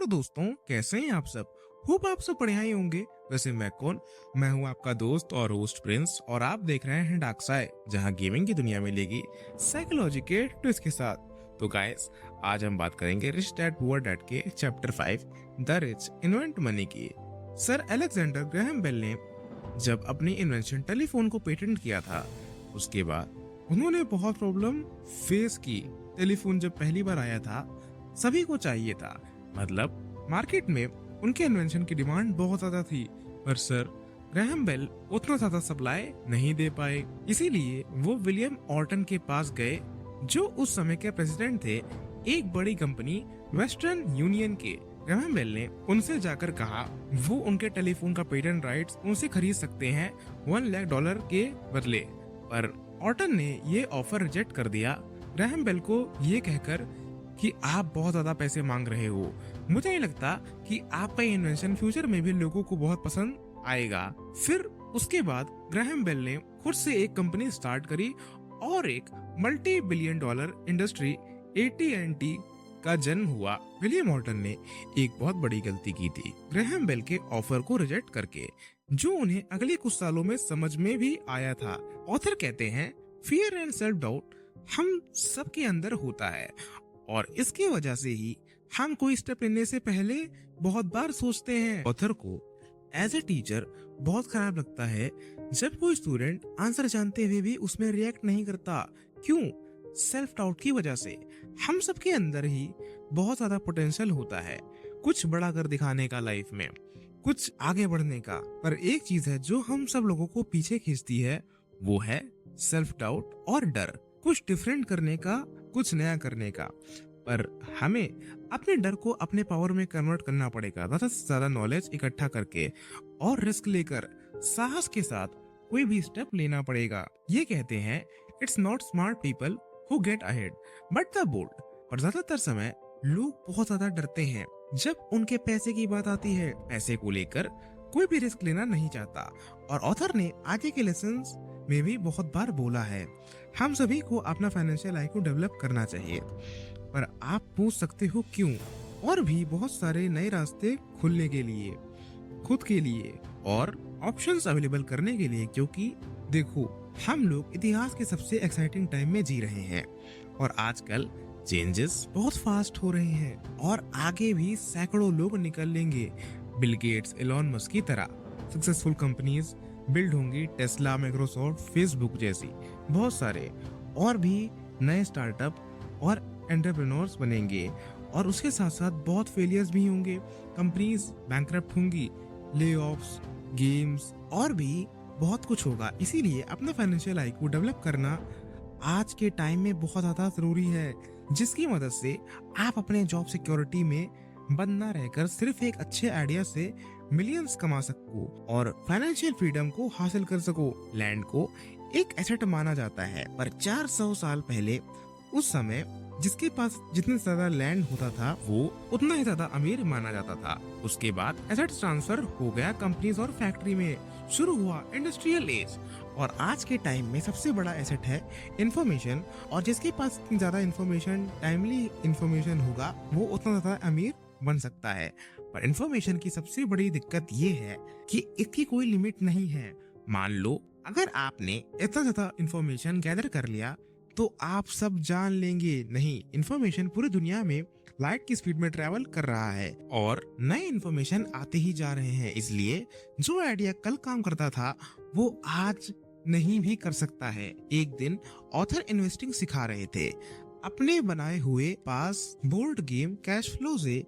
और दोस्तों, कैसे हैं आप सब? होप आप सब बढ़िया ही होंगे। वैसे मैं कौन? मैं हूं आपका दोस्त और होस्ट प्रिंस, और आप देख रहे हैं डार्क साइड, जहां गेमिंग की दुनिया मिलेगी साइकोलॉजी के ट्विस्ट के साथ। तो गाइस, आज हम बात करेंगे रिच डैड पुअर डैड के chapter 5 the rich invent money की। सर अलेक्जेंडर ग्रैहम बेल ने जब अपनी इन्वेंशन टेलीफोन को पेटेंट किया था, उसके बाद उन्होंने बहुत प्रॉब्लम फेस की। टेलीफोन जब पहली बार आया था, सभी को चाहिए था, मतलब मार्केट में उनके इन्वेंशन की डिमांड बहुत ज्यादा थी, पर सर ग्रैहम बेल उतना ज्यादा सप्लाई नहीं दे पाए। इसीलिए वो विलियम ऑर्टन के पास गए, जो उस समय के प्रेसिडेंट थे एक बड़ी कंपनी वेस्टर्न यूनियन के। ग्रैहम बेल ने उनसे जाकर कहा वो उनके टेलीफोन का पेटेंट राइट्स उनसे खरीद सकते हैं $1 लाख के बदले, पर ऑर्टन ने ये ऑफर रिजेक्ट कर दिया, ग्रैहम बेल को ये कहकर कि आप बहुत ज्यादा पैसे मांग रहे हो। मुझे नहीं लगता कि आपका ये इन्वेंशन फ्यूचर में भी लोगों को बहुत पसंद आएगा। फिर उसके बाद ग्रैहम बेल ने खुद से एक कंपनी स्टार्ट करी और एक $multi-billion इंडस्ट्री AT&T का जन्म हुआ। विलियम ऑर्टन ने एक बहुत बड़ी गलती की थी ग्रैहम बेल के ऑफर को रिजेक्ट करके, जो उन्हें अगले कुछ सालों में समझ में भी आया था। ऑथर कहते हैं फियर एंड सेल्फ डाउट हम सबके अंदर होता है, और इसकी वजह से ही हम कोई स्टेप लेने से पहले बहुत बार सोचते हैं। ऑथर को एज ए टीचर बहुत खराब लगता है जब कोई स्टूडेंट आंसर जानते हुए भी उसमें रिएक्ट नहीं करता। क्यों? सेल्फ डाउट की वजह से। हम सबके अंदर ही बहुत ज्यादा पोटेंशियल होता है, कुछ बड़ा कर दिखाने का लाइफ में, कुछ आगे बढ़ने का। पर एक चीज है जो हम सब लोगों को पीछे खींचती है, वो है सेल्फ डाउट और डर, कुछ डिफरेंट करने का, कुछ नया करने का। पर हमें अपने डर को अपने पावर में कन्वर्ट करना पड़ेगा, ज्यादा से ज्यादा नॉलेज इकट्ठा करके और रिस्क लेकर साहस के साथ कोई भी स्टेप लेना पड़ेगा। ये कहते हैं it's not smart people who get ahead but the bold. पर ज्यादातर समय लोग बहुत ज्यादा डरते हैं जब उनके पैसे की बात आती है। पैसे को लेकर कोई भी रिस्क लेना नहीं चाहता, और ऑथर ने आगे के लेसन्स में भी बहुत बार बोला है हम सभी को अपना फाइनेंशियल IQ डेवलप करना चाहिए। पर आप पूछ सकते हो क्यों? और भी बहुत सारे नए रास्ते खुलने के लिए, खुद के लिए और ऑप्शंस अवेलेबल करने के लिए। क्योंकि देखो, हम लोग इतिहास के सबसे एक्साइटिंग टाइम में जी रहे हैं, और आजकल चेंजेस बहुत फास्ट हो रहे हैं, और आगे भी सैकड़ों लोग निकल लेंगे। बिल गेट्स, एलोन मस्क की तरह सक्सेसफुल कंपनीज बिल्ड होंगी, टेस्ला, माइक्रोसॉफ्ट, फेसबुक जैसी बहुत सारे और भी नए स्टार्टअप और एंटरप्रेन्योर्स बनेंगे। और उसके साथ साथ बहुत फेलियर्स भी होंगे, कंपनीज बैंकरप्ट होंगी, ले ऑफ्स, गेम्स और भी बहुत कुछ होगा। इसीलिए अपने फाइनेंशियल IQ डेवलप करना आज के टाइम में बहुत ज्यादा जरूरी है, जिसकी मदद से आप अपने जॉब सिक्योरिटी में बंद ना रहकर सिर्फ एक अच्छे आइडिया से मिलियंस कमा सको और फाइनेंशियल फ्रीडम को हासिल कर सको। लैंड को एक एसेट माना जाता है, पर 400 साल पहले उस समय जिसके पास जितने ज्यादा लैंड होता था, वो उतना ही ज्यादा अमीर माना जाता था। उसके बाद एसेट ट्रांसफर हो गया कंपनीज और फैक्ट्री में, शुरू हुआ इंडस्ट्रियल एज। और आज के टाइम में सबसे बड़ा एसेट है इंफॉर्मेशन, और जिसके पास इतनी ज्यादा इंफॉर्मेशन, टाइमली इंफॉर्मेशन होगा, वो उतना ज्यादा अमीर बन सकता है। पर इंफॉर्मेशन की सबसे बड़ी दिक्कत ये है कि इसकी कोई लिमिट नहीं है। मान लो अगर आपने इतना ज्यादा इंफॉर्मेशन गैदर कर लिया तो आप सब जान लेंगे नहीं, इंफॉर्मेशन पूरी दुनिया में लाइट की स्पीड में ट्रेवल कर रहा है, और नए इंफॉर्मेशन आते ही जा रहे हैं। इसलिए जो आइडिया कल काम करता था, वो आज नहीं भी कर सकता है। एक दिन ऑथर इन्वेस्टिंग सिखा रहे थे अपने बनाए हुए पास बोर्ड गेम कैश फ्लो से,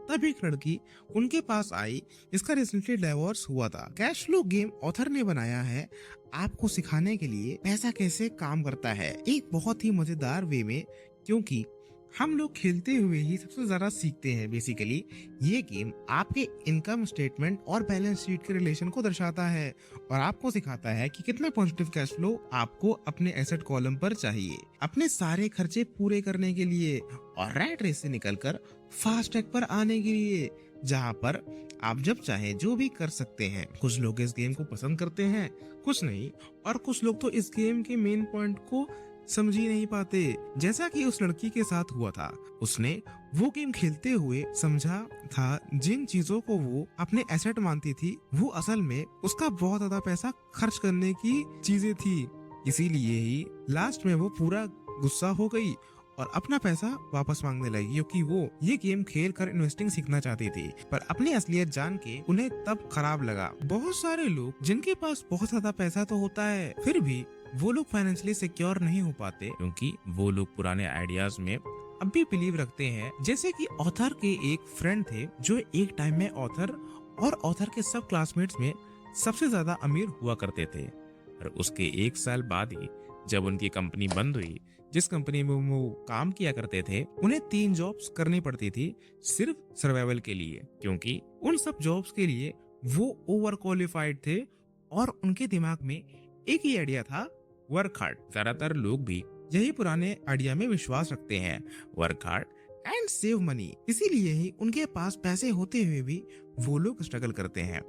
तब एक लड़की उनके पास आई जिसका रिसेंटली डिवोर्स हुआ था। कैश फ्लो गेम ऑथर ने बनाया है आपको सिखाने के लिए पैसा कैसे काम करता है, एक बहुत ही मजेदार वे में, क्योंकि हम लोग खेलते हुए ही सबसे ज्यादा सीखते हैं। बेसिकली ये गेम आपके इनकम स्टेटमेंट और बैलेंस शीट के रिलेशन को दर्शाता है, और आपको सिखाता है कि कितने पॉजिटिव कैश फ्लो आपको अपने एसेट कॉलम पर चाहिए अपने सारे खर्चे पूरे करने के लिए, और रैट रेस से निकलकर फास्ट ट्रैक पर आने के लिए, जहाँ पर आप जब चाहे जो भी कर सकते हैं। कुछ लोग इस गेम को पसंद करते हैं, कुछ नहीं, और कुछ लोग तो इस गेम के मेन पॉइंट को समझ ही नहीं पाते। जैसा कि उस लड़की के साथ हुआ था, उसने वो गेम खेलते हुए समझा था जिन चीजों को वो अपने एसेट मानती थी वो असल में उसका बहुत ज्यादा पैसा खर्च करने की चीजें थी। इसीलिए ही लास्ट में वो पूरा गुस्सा हो गई और अपना पैसा वापस मांगने लगी, क्योंकि वो ये गेम खेल कर इन्वेस्टिंग सीखना चाहती थी। पर अपनी असलियत जान के उन्हें तब खराब लगा। बहुत सारे लोग जिनके पास बहुत ज्यादा पैसा तो होता है, फिर भी वो लोग फाइनेंशियली सिक्योर नहीं हो पाते, क्योंकि वो लोग पुराने आइडियाज में अब भी बिलीव रखते हैं। जैसे कि ऑथर के एक फ्रेंड थे जो एक टाइम में ऑथर और ऑथर के सब क्लासमेट्स में सबसे ज्यादा अमीर हुआ करते थे। और उसके एक साल बाद ही जब उनकी कंपनी बंद हुई, जिस कंपनी में वो काम किया करते थे, उन्हें 3 जॉब्स करनी पड़ती थी सिर्फ सर्वाइवल के लिए, क्योंकि उन सब जॉब्स के लिए वो ओवर क्वालिफाइड थे और उनके दिमाग में एक ही आइडिया था, वर्क हार्ड। ज्यादातर लोग भी यही पुराने आइडिया में विश्वास रखते हैं, work hard and save money. इसीलिए ही उनके पास पैसे होते हुए भी वो लोग स्ट्रगल करते हैं।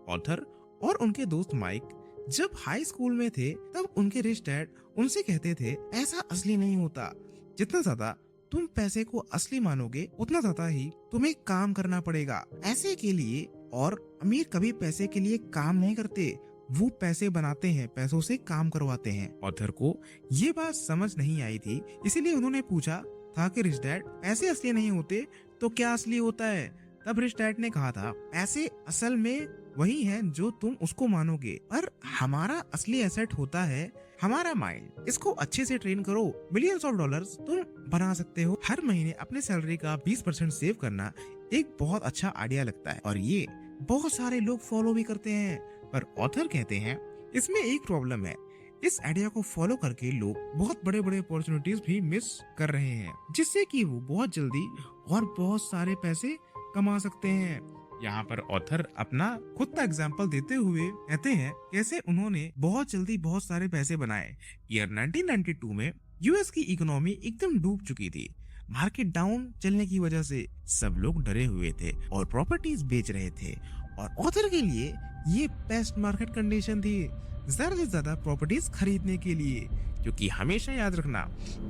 ऑथर और उनके दोस्त माइक जब हाई स्कूल में थे तब उनके रिच डैड उनसे कहते थे, ऐसा असली नहीं होता। जितना ज्यादा तुम पैसे को असली मानोगे उतना ज्यादा ही तुम्हें काम करना पड़ेगा ऐसे के लिए। और अमीर कभी पैसे के लिए काम नहीं करते, वो पैसे बनाते हैं, पैसों से काम करवाते हैं। ऑथर को ये बात समझ नहीं आई थी, इसीलिए उन्होंने पूछा था कि रिच डैड पैसे असली नहीं होते तो क्या असली होता है? तब रिच डैड ने कहा था, पैसे असल में वही है जो तुम उसको मानोगे, पर हमारा असली एसेट होता है हमारा माइंड। इसको अच्छे से ट्रेन करो, मिलियंस ऑफ डॉलर्स तुम बना सकते हो। हर महीने अपने सैलरी का 20% सेव करना एक बहुत अच्छा आइडिया लगता है और ये बहुत सारे लोग फॉलो भी करते हैं। पर ऑथर कहते हैं इसमें एक प्रॉब्लम है, इस आइडिया को फॉलो करके लोग बहुत बड़े बड़े अपॉर्चुनिटीज भी मिस कर रहे हैं, जिससे कि वो बहुत जल्दी और बहुत सारे पैसे कमा सकते हैं। यहाँ पर ऑथर अपना खुद का एग्जाम्पल देते हुए कहते हैं कैसे उन्होंने बहुत जल्दी बहुत सारे पैसे बनाए। ईयर 1992 में यूएस की इकोनॉमी एकदम डूब चुकी थी। मार्केट डाउन चलने की वजह से सब लोग डरे हुए थे और प्रॉपर्टीज बेच रहे थे, और ऑथर के लिए ये बेस्ट मार्केट कंडीशन थी ज्यादा से ज्यादा प्रॉपर्टीज खरीदने के लिए। क्योंकि हमेशा याद रखना,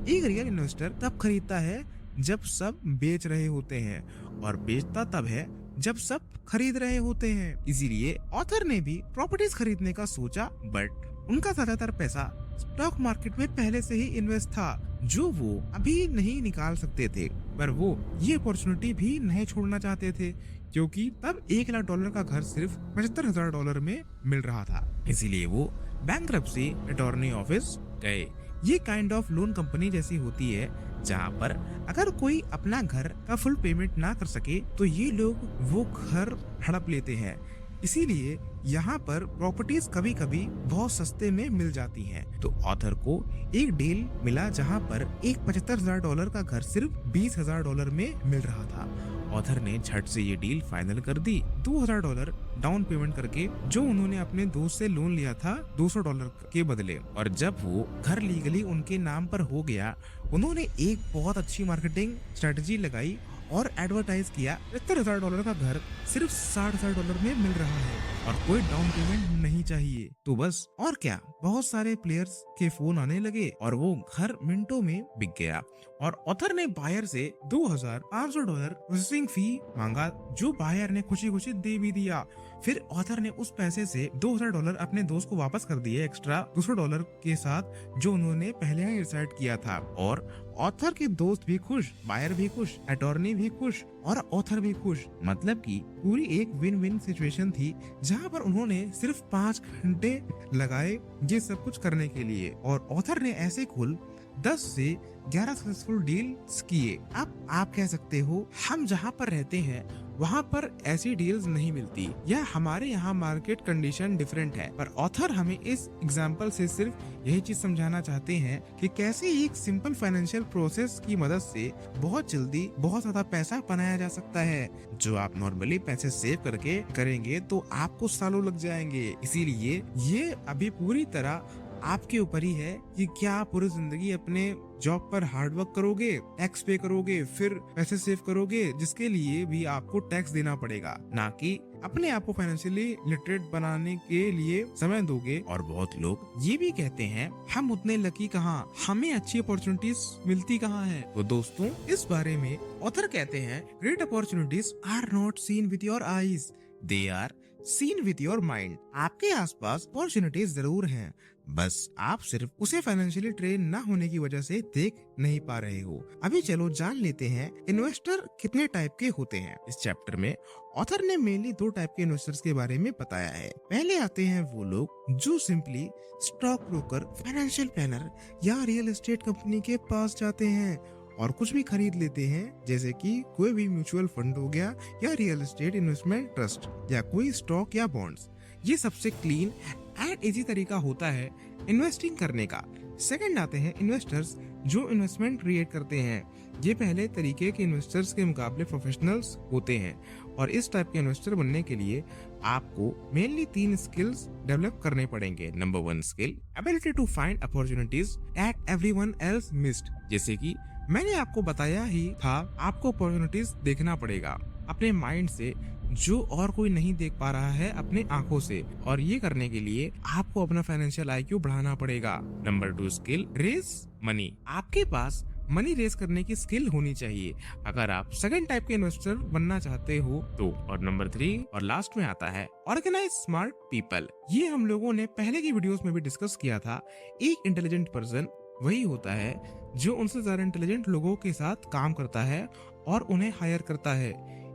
एक रियल इन्वेस्टर तब खरीदता है जब सब बेच रहे होते हैं, और बेचता तब है जब सब खरीद रहे होते हैं। इसीलिए ऑथर ने भी प्रॉपर्टीज खरीदने का सोचा, बट उनका ज्यादातर पैसा स्टॉक मार्केट में पहले से ही इन्वेस्ट था, जो वो अभी नहीं निकाल सकते थे। पर वो ये अपॉर्चुनिटी भी नहीं छोड़ना चाहते थे, क्योंकि तब $1,00,000 का घर सिर्फ $75,000 में मिल रहा था। इसीलिए वो बैंक्रप्सी अटॉर्नी ऑफिस गए। ये काइंड ऑफ लोन कंपनी जैसी होती है, जहाँ पर अगर कोई अपना घर का फुल पेमेंट ना कर सके तो ये लोग वो घर हड़प लेते हैं। इसीलिए यहाँ पर प्रॉपर्टीज कभी कभी बहुत सस्ते में मिल जाती हैं। तो ऑथर को एक डील मिला जहाँ पर एक $75,000 का घर सिर्फ $20,000 में मिल रहा था। ऑथर ने झट से ये डील फाइनल कर दी, $2,000 डाउन पेमेंट करके, जो उन्होंने अपने दोस्त से लोन लिया था $200 के बदले। और जब वो घर लीगली उनके नाम पर हो गया, उन्होंने एक बहुत अच्छी मार्केटिंग स्ट्रेटजी लगाई और एडवर्टाइज किया, $70,000 का घर सिर्फ $60,000 में मिल रहा है और कोई डाउन पेमेंट नहीं चाहिए। तो बस और क्या, बहुत सारे प्लेयर्स के फोन आने लगे और वो घर मिनटों में बिक गया। और ऑथर ने बायर से $2,500 प्रोसेसिंग फी मांगा, जो बायर ने खुशी खुशी दे भी दिया। फिर ऑथर ने उस पैसे से $2,000 अपने दोस्त को वापस कर दिए, एक्स्ट्रा $200 के साथ, जो उन्होंने पहले ही डिसाइड किया था। और ऑथर के दोस्त भी खुश, बायर भी खुश, अटॉर्नी भी खुश और ऑथर भी खुश। मतलब कि पूरी एक विन विन सिचुएशन थी, जहां पर उन्होंने सिर्फ 5 घंटे लगाए ये सब कुछ करने के लिए, और ऑथर ने ऐसे कुल 10 से 11 सक्सेसफुल डील्स किए। अब आप कह सकते हो हम जहाँ पर रहते हैं वहाँ पर ऐसी डील्स नहीं मिलती, या हमारे यहाँ मार्केट कंडीशन डिफरेंट है। पर ऑथर हमें इस एग्जाम्पल से सिर्फ यही चीज समझाना चाहते हैं कि कैसे एक सिंपल फाइनेंशियल प्रोसेस की मदद से बहुत जल्दी बहुत ज्यादा पैसा बनाया जा सकता है। जो आप नॉर्मली पैसे सेव करके करेंगे तो आपको सालों लग जाएंगे। इसीलिए ये अभी पूरी तरह आपके ऊपर ही है कि क्या आप पूरी जिंदगी अपने जॉब पर हार्ड वर्क करोगे, टैक्स पे करोगे, फिर पैसे सेव करोगे जिसके लिए भी आपको टैक्स देना पड़ेगा, ना कि अपने आप को फाइनेंशियली लिटरेट बनाने के लिए समय दोगे। और बहुत लोग ये भी कहते हैं हम उतने लकी कहाँ, हमें अच्छी अपॉर्चुनिटीज मिलती कहाँ है। तो दोस्तों इस बारे में ऑथर कहते हैं great opportunities are not seen with your eyes, they are seen with your mind. आपके आसपास अपॉर्चुनिटीज जरूर हैं, बस आप सिर्फ उसे फाइनेंशियली ट्रेन न होने की वजह से देख नहीं पा रहे हो। अभी चलो जान लेते हैं इन्वेस्टर कितने टाइप के होते हैं। इस चैप्टर में ऑथर ने मेनली 2 टाइप के इन्वेस्टर्स के बारे में बताया है। पहले आते हैं वो लोग जो simply stock broker, financial planner या रियल एस्टेट कंपनी के पास जाते हैं और कुछ भी खरीद लेते हैं, जैसे कि कोई भी म्यूचुअल फंड हो गया या रियल एस्टेट इन्वेस्टमेंट ट्रस्ट या कोई स्टॉक या बॉन्ड्स। ये सबसे क्लीन एंड इजी तरीका होता है इन्वेस्टिंग करने का। सेकंड आते हैं इन्वेस्टर्स जो इन्वेस्टमेंट क्रिएट करते हैं। ये पहले तरीके के इन्वेस्टर्स के मुकाबले प्रोफेशनल्स होते हैं और इस टाइप के इन्वेस्टर बनने के लिए आपको मेनली 3 स्किल्स डेवलप करने पड़ेंगे। Number 1 skill, ability to find opportunities that everyone else missed. जैसे कि मैंने आपको बताया ही था, आपको अपॉर्चुनिटीज देखना पड़ेगा अपने माइंड से जो और कोई नहीं देख पा रहा है अपने आंखों से, और ये करने के लिए आपको अपना फाइनेंशियल आईक्यू बढ़ाना पड़ेगा। Number 2 skill, raise money. आपके पास मनी रेज करने की स्किल होनी चाहिए अगर आप सेकंड टाइप के इन्वेस्टर बनना चाहते हो तो। और नंबर 3 और लास्ट में आता है ऑर्गेनाइज स्मार्ट पीपल। ये हम लोगों ने पहले की वीडियोस में भी डिस्कस किया था। एक इंटेलिजेंट पर्सन वही होता है जो उनसे ज्यादा इंटेलिजेंट लोगों के साथ काम करता है और उन्हें हायर करता है।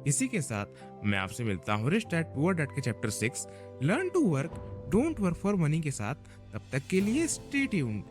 इसी के साथ मैं आपसे मिलता हूँ रिच डैड पुअर डैड के chapter 6 learn to work don't work for money के साथ। तब तक के लिए स्टे ट्यून्ड।